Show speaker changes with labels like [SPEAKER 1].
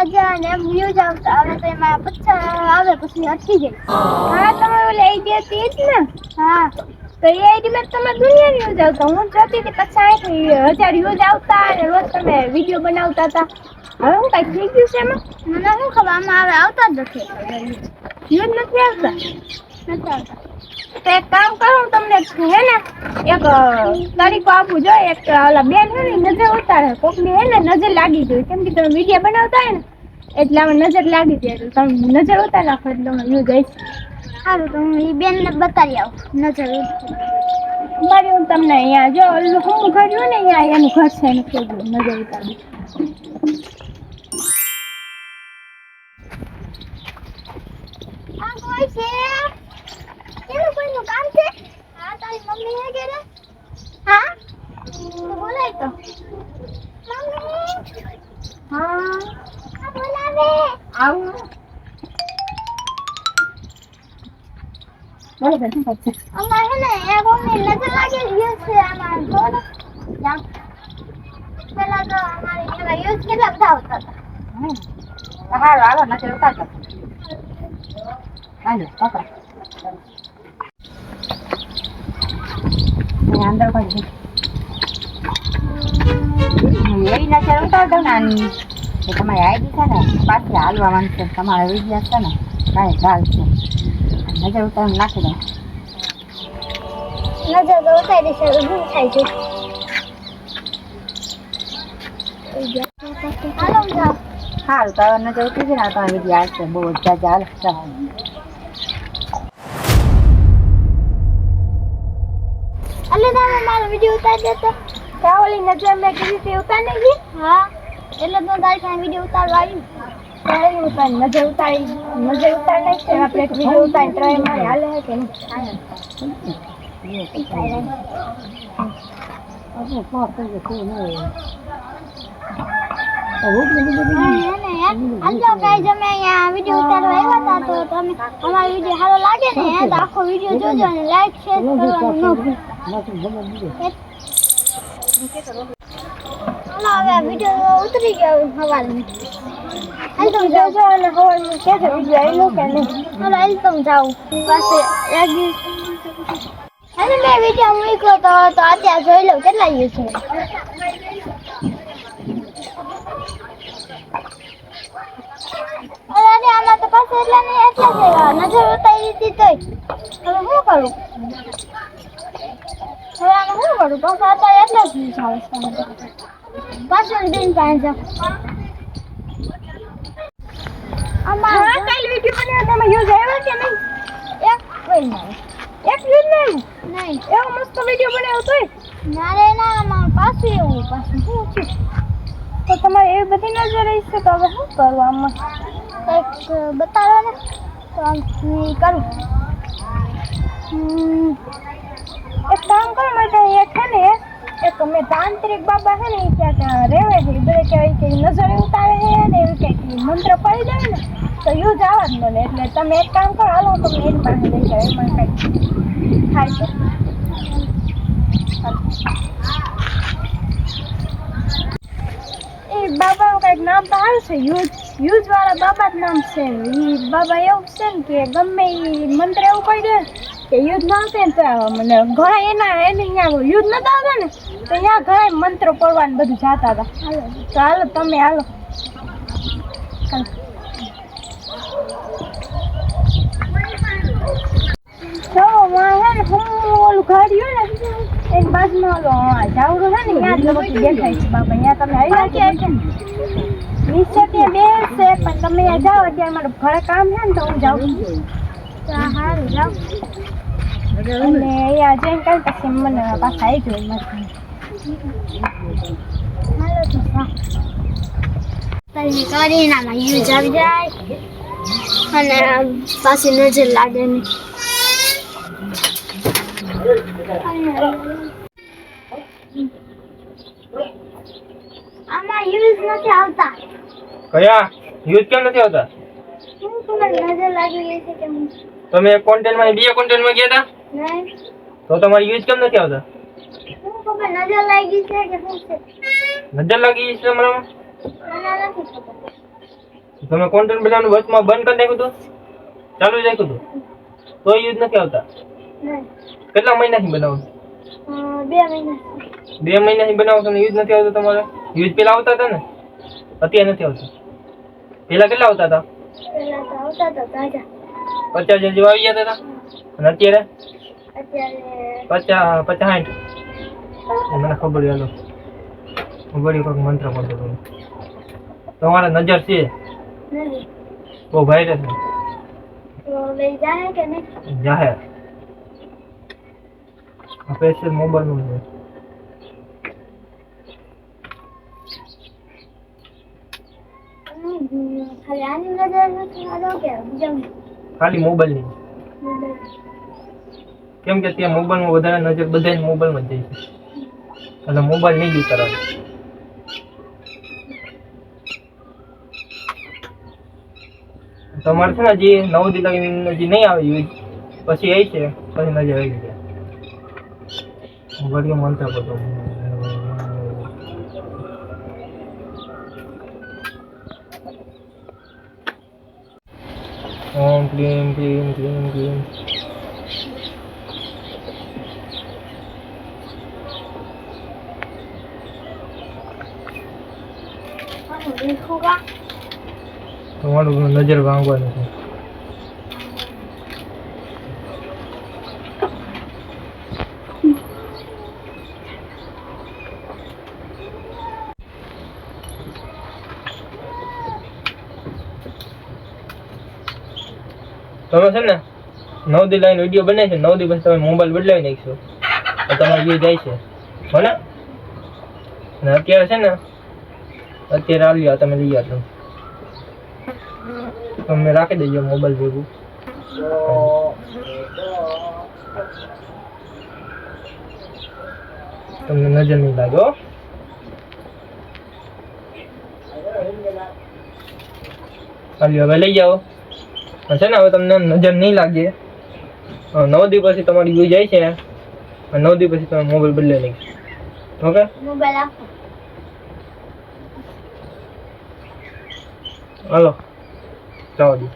[SPEAKER 1] 1000 ને એમ વ્યૂઝ આવતા. હવે તો એમાં 50 આવે પછી અટકી જાય.
[SPEAKER 2] હા તમે ઓલી આઈડિયા હતી જ ને.
[SPEAKER 1] હા
[SPEAKER 2] તો એ આઈડીમાં તમારે દુનિયા વ્યૂઝ આવતા. હું જોતી હતી 50,000 વ્યૂઝ આવતા અને રોજ તમે વિડીયો બનાવતા હતા. હવે હું કઈ થઈ ગયું છે એમાં?
[SPEAKER 1] મને શું ખબર, આમાં હવે આવતા જ નથી.
[SPEAKER 2] વ્યૂઝ નથી આવતા.
[SPEAKER 1] નથી આવતા.
[SPEAKER 2] તો એક કામ કરો, હું તમને હે ને એક તરીકો આપું. જો એક ઓલા બેન હે ને નજર ઉતારે કોકની હે ને નજર લાગી ગઈ, કેમ કે તમે વિડીયો બનાવતા હોય ને એટલે આમાં નજર લાગી જાય. એટલે તમે નજર ઉતારી નાખો એટલે તમે વ્યૂઝ આવી.
[SPEAKER 1] સારું તો હું એ બેનને બતાવી આવું નજર.
[SPEAKER 2] મારી હું તમને અહીંયા જો ઓલું હું ઘર રહ્યું ને અહીંયા એનું ઘર છે એનું કહેજો નજર ઉતારી.
[SPEAKER 1] આ કોઈ છે? કેવું કોઈનું કામ છે? હા તારી મમ્મી હે ઘરે? હા તો બોલાય તો. મમ્મી
[SPEAKER 2] હા
[SPEAKER 1] આ બોલાવે.
[SPEAKER 2] આવું બરોબર છે.
[SPEAKER 1] અમાર હે ને એક મમ્મી નજર લાગી ગયું છે આમાં જો ને.
[SPEAKER 2] જામ
[SPEAKER 1] પેલા તો અમારે એવા યુઝ કેટલા બધા આવતા હતા.
[SPEAKER 2] હાલો હાલો નજર ઉતારતો. હાલો પકડ. અંદર કરી એવી નજર ઉતારતો ને કે તમારી આઈડી છે ને પાછી હાલવા માંગશે. તમારા વિડીયો છે ને કાંઈ ગાલ છે. નજર ઉતારીને નાખી દો.
[SPEAKER 1] નજર તો ઉતારી છે ઊભું થાય છે. હાલો જાઓ.
[SPEAKER 2] હાલ તો નજર ઉતરી ને તમારા વિડીયો આવશે. બહુ જ હાલ
[SPEAKER 1] અલે તમે મારો વિડિયો ઉતારી દેતો.
[SPEAKER 2] ત્યાં ઓલી નજર મેં કીધી તે ઉતારી ગઈ.
[SPEAKER 1] હા એટલે તો તારી પાસે વિડિયો ઉતારવા આવી.
[SPEAKER 2] નજર ઉતારી નાખશે. આપણે વિડીયો ઉતારી ટ્રાય મારી હાલે છે કે નહીં.
[SPEAKER 1] આટલો ગાઈઝ અમે અહીંયા વિડિયો ઉતારવા આવ્યા હતા તો તમે અમારો વિડિયો સારો લાગે ને તો આખો વિડિયો જોજો અને લાઈક શેર કરવાનું ન ભૂલતા. હાલો હવે વિડિયો ઉતરી ગયો હવાલમાં. હાલ તમે
[SPEAKER 2] જોજો અને હવારમાં કહેજો વિડીયો આવ્યો કે નહીં.
[SPEAKER 1] હાલો હાલ તમે જાઓ પાસે એક દિવસ. અને મેં વિડિયો મૂક્યો તો અત્યારે જોઈ લઉં કેટલા વ્યૂઝ છે. અરે આમાં તો પાછું એટલા નહીં એટલા છે. નજર ઉતારી દીધી તોય હવે શું કરું? હવે આમાં શું કરું? પાછું અત્યારે એટલા જ વ્યૂઝ આવે છે. પાછું દિન પાસે જાઓ. આમાં
[SPEAKER 2] કાલ વિડીયો બનાવ્યો તમે વ્યૂઝ આવ્યો કે નહીં?
[SPEAKER 1] એક કોઈ નહીં.
[SPEAKER 2] એક વ્યૂઝ નહીં.
[SPEAKER 1] નહીં
[SPEAKER 2] એવો મસ્ત વિડીયો બનાવ્યો તોય.
[SPEAKER 1] ના રે ના આમાં પાછું એવું પાછું શું છે?
[SPEAKER 2] તો તમારે એવી બધી નજર રહી છે તો હવે શું કરવું આમાં?
[SPEAKER 1] કંઈક બતાવો ને તો આમ હું કરું.
[SPEAKER 2] એક કામ કરો માટે એક છે ને એક મેં તાંત્રિક બાબા છે ને એ ક્યાંક રહેવે છે. એ બધા કહેવાય કે નજર ઉતારે છે ને એવું કંઈક મંત્ર પડી જાય ને તો યુઝ આવવા જ મને. એટલે તમે એક કામ કરો, હાલો તમને એની પાસે લઈ જાઓ. એમાં કંઈક થાય છે. એ બાબાનું કંઈક નામ તો આવ્યું છે. યુઝ વાળા બાબા જ નામ છે. એ બાબા એવું છે ને કે ગમે એ મંત્ર એવું પડી જાય કે યુદ્ધ ના આવશે ને તો મને ઘણા એને અહીંયા યુદ્ધ નતા આવતા ને તો અહીંયા ઘણા મંત્રો પડવાનું બધું જાતા હતા. તો હાલો તમે હાલો. તો હે ને હું ઓલું ઘર રહ્યું ને એક બાજુમાં ઓલો જાવડો છે ને ત્યાં જ બધું દેખાય છે બાબા. ત્યાં તમે આવ્યા કે છે ને નીચે ત્યાં બે છે પણ તમે અહીંયા જાઓ અત્યારે મારું ઘરે કામ છે ને તો હું જાઉં છું.
[SPEAKER 1] સારું જાઓ.
[SPEAKER 2] અને અહીંયા જઈને કઈ પછી મને પાછા આવી ગયો
[SPEAKER 1] હાલો તો તારી કરીને આમાં યુઝ આવી જાય અને પાછી નજર લાગે નહીં. આમાં યુઝ નથી આવતા.
[SPEAKER 3] કયા યુઝ કેમ નથી આવતા?
[SPEAKER 1] શું તમારી નજર લાગી ગઈ છે કે હું?
[SPEAKER 3] તમે કોન્ટેન્ટમાં બીજા કોન્ટેન્ટમાં ગયા હતા
[SPEAKER 1] નહીં
[SPEAKER 3] તો તમારી યુઝ કેમ નથી આવતા?
[SPEAKER 1] શું ખબર નજર લાગી છે કે શું છે?
[SPEAKER 3] નજર લાગી છે તમારામાં?
[SPEAKER 1] મને નથી ખબર.
[SPEAKER 3] તમે કોન્ટેન્ટ બનાવવાનું વચમાં બંધ કરી નાખ્યું હતું? ચાલુ જ રાખ્યું હતું? તો યુઝ નથી આવતા?
[SPEAKER 2] નહીં.
[SPEAKER 3] કેટલા મહિનાથી બનાવો છો?
[SPEAKER 2] 2 મહિના.
[SPEAKER 3] 2 મહિનાથી બનાવો છો ને યુઝ નથી આવતો તમારે? યુઝ પેલા આવતા હતા ને? અત્યારે નથી આવતા? પેલા કેટલા આવતા હતા?
[SPEAKER 2] પહેલા તો આવતા હતા તાજા.
[SPEAKER 3] 50,000 જેવા આવી જતા હતા? અને અત્યારે
[SPEAKER 2] અત્યારે
[SPEAKER 3] 50, 60? મને ખબર હાલો ખબર કોઈક મંત્ર પડતો હતો. તમારા નજર છે
[SPEAKER 2] નહીં.
[SPEAKER 3] બહુ વાયરસ છે
[SPEAKER 2] તો લઈ જાય કે નહીં?
[SPEAKER 3] જાહેર આ સ્પેશિયલ મોબાઈલ નું છે.
[SPEAKER 2] ખાલી આની નજર નથી આવતો કે બીજા
[SPEAKER 3] ખાલી મોબાઈલ ની.
[SPEAKER 2] મોબાઈલ.
[SPEAKER 3] કેમ કે ત્યાં મોબાઈલ માં વધારે નજર બધા મોબાઈલ માં જ જાય છે એટલે મોબાઈલ નહીં યુઝ કરવાનો. તમારે છે ને જે 9 દી લગીને જે નહીં આવે યુઝ પછી એ છે પછી નજર આવી જાય. વળી મંત્ર પડતો ઓમ ક્લીમ ક્લીમ ક્લીમ ક્લીમ.
[SPEAKER 2] દેખોગા.
[SPEAKER 3] તમારું નજર ભાંગવાનું છે. તમે છે ને 9 દી લાઈન વિડીયો બનાવી છે 9 દી પછી તમે મોબાઈલ બદલાવી નાખશો તો તમારો વ્યૂ જાય છે હો ને? અને અત્યારે છે ને અત્યારે આવ્યા તમે લઈ આવજો તમે રાખી દેજો મોબાઈલ ભેગું. તમને નજર નહીં લાગે હો. હાલ્યો હવે લઈ જાઓ છે ને હવે તમને નજર નહીં લાગે. 9 દી પછી તમારી વ્યૂ જાય છે 9 દી પછી તમે મોબાઈલ બદલાવી નાખશો. ઓકે
[SPEAKER 2] મોબાઈલ આપો.
[SPEAKER 3] હાલો જવા દો.